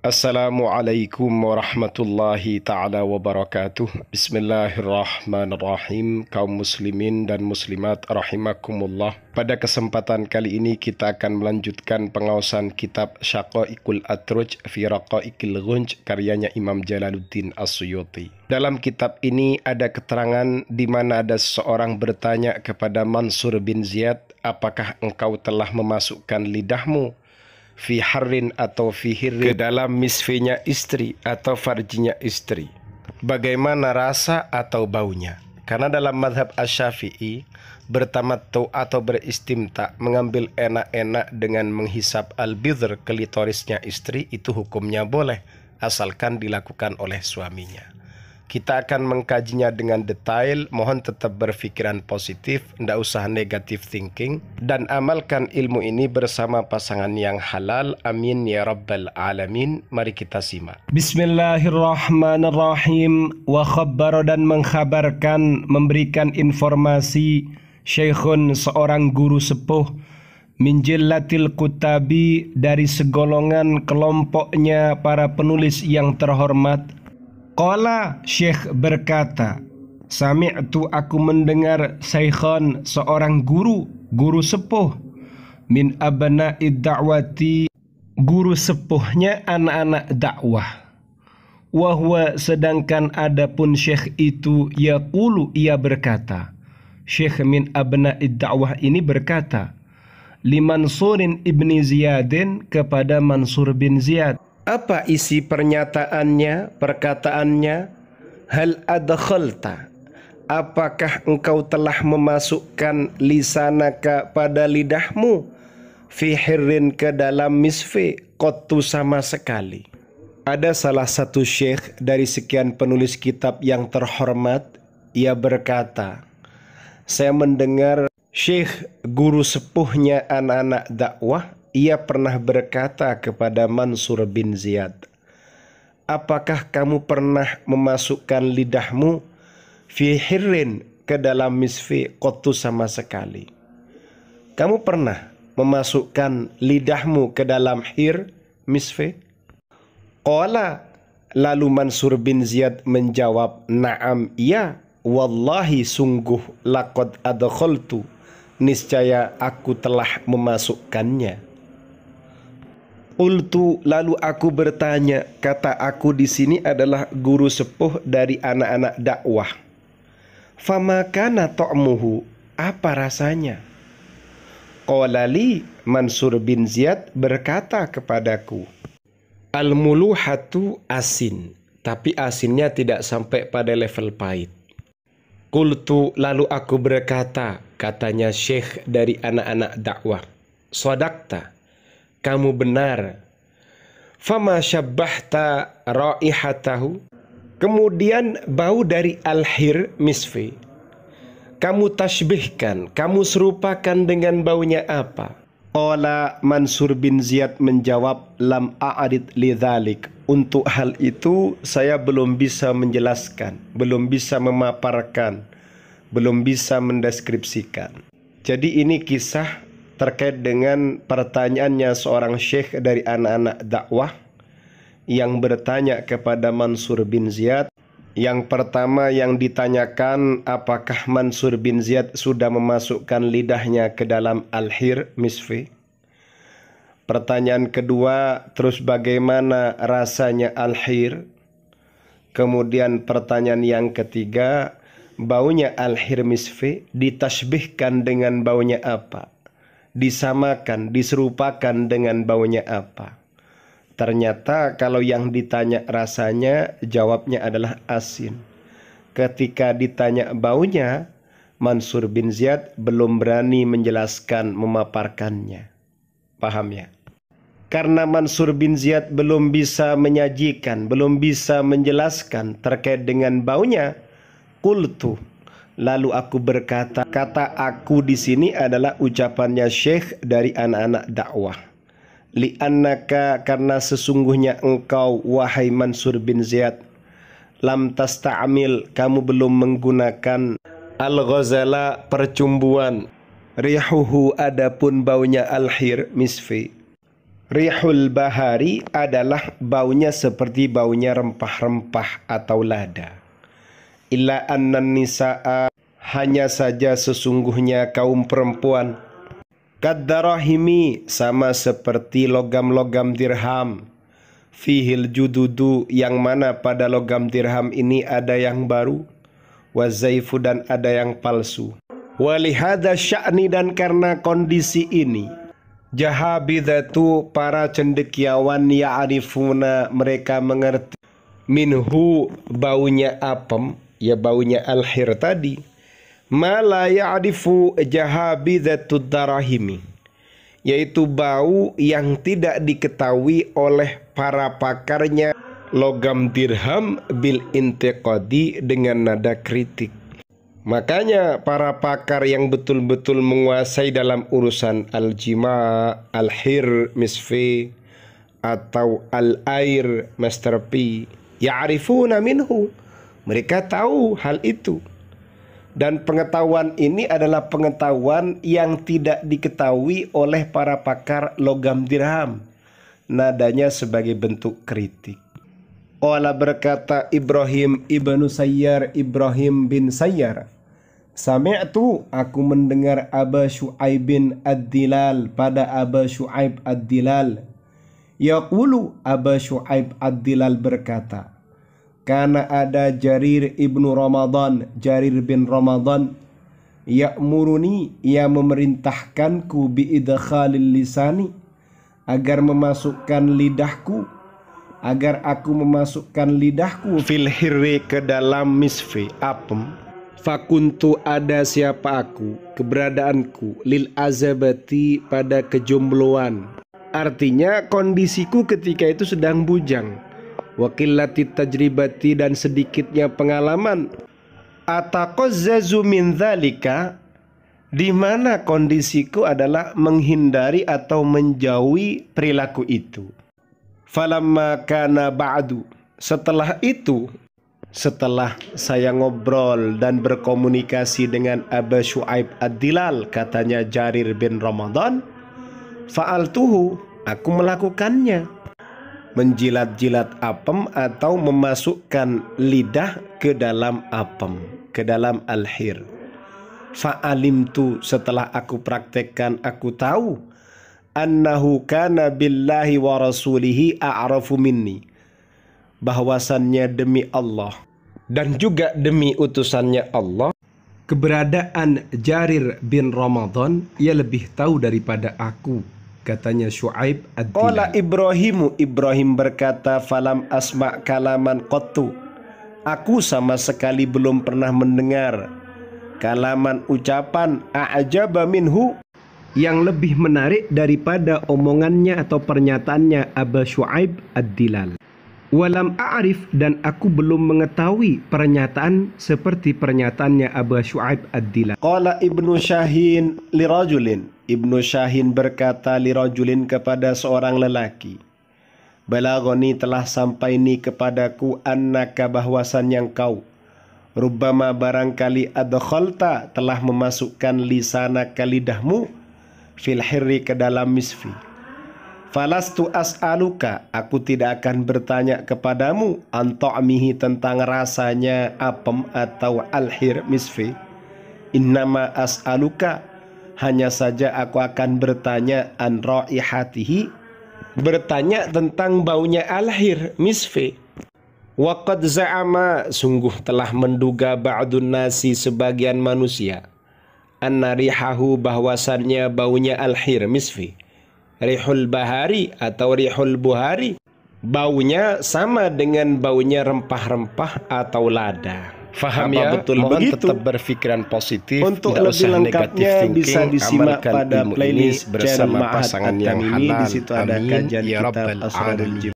Assalamualaikum warahmatullahi ta'ala wabarakatuh. Bismillahirrahmanirrahim. Kaum muslimin dan muslimat rahimakumullah. Pada kesempatan kali ini kita akan melanjutkan pengawasan kitab Syaqaiqul Atruj fi Raqaiqil Ghunj karyanya Imam Jalaluddin As-Suyuti. Dalam kitab ini ada keterangan di mana ada seseorang bertanya kepada Mansur bin Ziyad, apakah engkau telah memasukkan lidahmu fi harrin atau fi hirrin ke dalam misfinya istri atau farjinya istri, bagaimana rasa atau baunya? Karena dalam madhab Asy-Syafi'i bertamattu atau beristimta, mengambil enak-enak dengan menghisap al-bidhr, klitorisnya istri, itu hukumnya boleh asalkan dilakukan oleh suaminya. Kita akan mengkajinya dengan detail. Mohon tetap berpikiran positif, tidak usah negative thinking, dan amalkan ilmu ini bersama pasangan yang halal. Amin ya rabbal alamin. Mari kita simak. Bismillahirrahmanirrahim. Wa khabbar, dan mengkhabarkan, memberikan informasi, syekhun, seorang guru sepuh, min jillatil kutabi, dari segolongan kelompoknya para penulis yang terhormat. Qala, Syekh berkata, sami'tu, aku mendengar, syekhon, seorang guru sepuh, min abna'id da'wati, guru sepuhnya anak-anak dakwah. Wahwa, sedangkan adapun syekh itu, yaqulu, ia berkata, syekh min abna'id da'wah ini berkata, li Mansurin ibni Ziyadin, kepada Mansur bin Ziyad. Apa isi pernyataannya, perkataannya? Hal adkhalta, apakah engkau telah memasukkan lisanaka, pada lidahmu, fi hirrin, ke dalam misfi, qattu, sama sekali. Ada salah satu syekh dari sekian penulis kitab yang terhormat, ia berkata, saya mendengar syekh guru sepuhnya anak-anak dakwah, ia pernah berkata kepada Mansur bin Ziyad, apakah kamu pernah memasukkan lidahmu fi hirrin, ke dalam misfi, qattu, sama sekali? Kamu pernah memasukkan lidahmu ke dalam hir, misfi? Qala, lalu Mansur bin Ziyad menjawab, na'am, iya, wallahi, sungguh, laqad adkhaltu, niscaya aku telah memasukkannya. Qultu, lalu aku bertanya, kata aku di sini adalah guru sepuh dari anak-anak dakwah. Fama kana ta'muhu, apa rasanya? Qala li, Mansur bin Ziyad berkata kepadaku, al-muluhatu, asin, tapi asinnya tidak sampai pada level pahit. Qultu, lalu aku berkata, katanya syekh dari anak-anak dakwah, shadaqta, kamu benar. Fama syabbahta raihatahu, kemudian bau dari al-hir, misfi, kamu tasbihkan, kamu serupakan dengan baunya apa? Qala, Mansur bin Ziyad menjawab, lam a'rid lidzalik, untuk hal itu saya belum bisa menjelaskan, belum bisa memaparkan, belum bisa mendeskripsikan. Jadi ini kisah terkait dengan pertanyaannya seorang syekh dari anak-anak dakwah yang bertanya kepada Mansur bin Ziyad. Yang pertama yang ditanyakan, apakah Mansur bin Ziyad sudah memasukkan lidahnya ke dalam al-hir, misfi? Pertanyaan kedua, terus bagaimana rasanya al-hir? Kemudian pertanyaan yang ketiga, baunya al-hir, misfi ditasbihkan dengan baunya apa? Disamakan, diserupakan dengan baunya apa? Ternyata kalau yang ditanya rasanya, jawabnya adalah asin. Ketika ditanya baunya, Mansur bin Ziyad belum berani menjelaskan, memaparkannya. Paham ya? Karena Mansur bin Ziyad belum bisa menyajikan, belum bisa menjelaskan terkait dengan baunya, qultu, lalu aku berkata, kata aku di sini adalah ucapannya syekh dari anak-anak dakwah. Li'annaka, karena sesungguhnya engkau, wahai Mansur bin Ziyad, lam tasta'amil, kamu belum menggunakan al-ghazala, percumbuan, rihuhu, adapun baunya al-hir, misfi, Rihul bahari adalah baunya seperti baunya rempah-rempah atau lada. Illa annan nisa'a, hanya saja sesungguhnya kaum perempuan, kaddarahimi, sama seperti logam-logam dirham, fihil jududu, yang mana pada logam dirham ini ada yang baru, wazaifu, dan ada yang palsu. Walihada sya'ni, dan karena kondisi ini, jahabidatu, para cendekiawan, ya'rifuna, mereka mengerti, minhu, baunya apem, ya baunya alhir tadi, ma la ya'rifu jahabidatu darahimi, yaitu bau yang tidak diketahui oleh para pakarnya logam dirham bil intiqadi, dengan nada kritik. Makanya para pakar yang betul-betul menguasai dalam urusan al-jima, al-hir, misfi, atau al-air, Master P, ya'rifuna minhu, mereka tahu hal itu. Dan pengetahuan ini adalah pengetahuan yang tidak diketahui oleh para pakar logam dirham. Nadanya sebagai bentuk kritik. Qala, berkata Ibrahim ibnu Sayyar, Ibrahim bin Sayyar, sami'tu, aku mendengar Aba Syu'aibin ad-Dilal, pada Aba Syu'aib ad-Dilal, yaqulu, Aba Syu'aib ad-Dilal berkata, karena ada Jarir ibnu Ramadan, Jarir bin Ramadan, ya'muruni, ia memerintahkanku, biidkhalil lisani, agar memasukkan lidahku, agar aku memasukkan lidahku, fil hirri, ke dalam misfi, apem. Fakuntu, ada siapa aku, keberadaanku, lil azabati, pada kejombloan. Artinya kondisiku ketika itu sedang bujang, wakillati tajribati, dan sedikitnya pengalaman, ataqazzazu min dzalika, di mana kondisiku adalah menghindari atau menjauhi perilaku itu. Falamma kana ba'du, setelah itu, setelah saya ngobrol dan berkomunikasi dengan Aba Syu'aib ad-Dilal, katanya Jarir bin Ramadan, fa'altuhu, aku melakukannya, menjilat-jilat apem atau memasukkan lidah ke dalam apem, ke dalam al-hir. Fa'alimtu, setelah aku praktekkan, aku tahu, annahu kana billahi wa rasulihi a'rafu minni, bahwasannya demi Allah dan juga demi utusannya Allah, keberadaan Jarir bin Ramadan ia lebih tahu daripada aku, katanya Syu'aib ad-Dilal. Qala Ibrahimu, Ibrahim berkata, falam asma' kalaman qattu, aku sama sekali belum pernah mendengar kalaman, ucapan, a'jaba minhu, yang lebih menarik daripada omongannya atau pernyataannya Aba Syu'aib ad-Dilal. Walam a'rif, dan aku belum mengetahui pernyataan seperti pernyataannya Aba Syu'aib ad-Dilal. Qala Ibnu Syahin lirajulin, Ibnu Syahin berkata lirajulin, kepada seorang lelaki, balagoni, telah sampai ni kepadaku, annaka, bahwasannya engkau, rubbama, barangkali, adkhalta, telah memasukkan lisanaka, lidahmu, fil hirri, ke dalam misfi. Falastu as'aluka, aku tidak akan bertanya kepadamu, an ta'mihi, tentang rasanya apem atau al-hir, misfi. Innama as'aluka, hanya saja aku akan bertanya, an raihatihi, bertanya tentang baunya al-hir, misfi. Waqad za'ama, sungguh telah menduga, ba'dun nasi, sebagian manusia, anna rihahu, bahwasannya baunya al-hir, misfi, rihul bahari atau rihul buhari, baunya sama dengan baunya rempah-rempah atau lada. Faham ya? Betul begitu. Tetap berpikiran positif. Untuk lebih lengkapnya bisa disimak pada playlist bersama pasangan yang halal. Di situ ada kajian kitab Asrarul Jibr.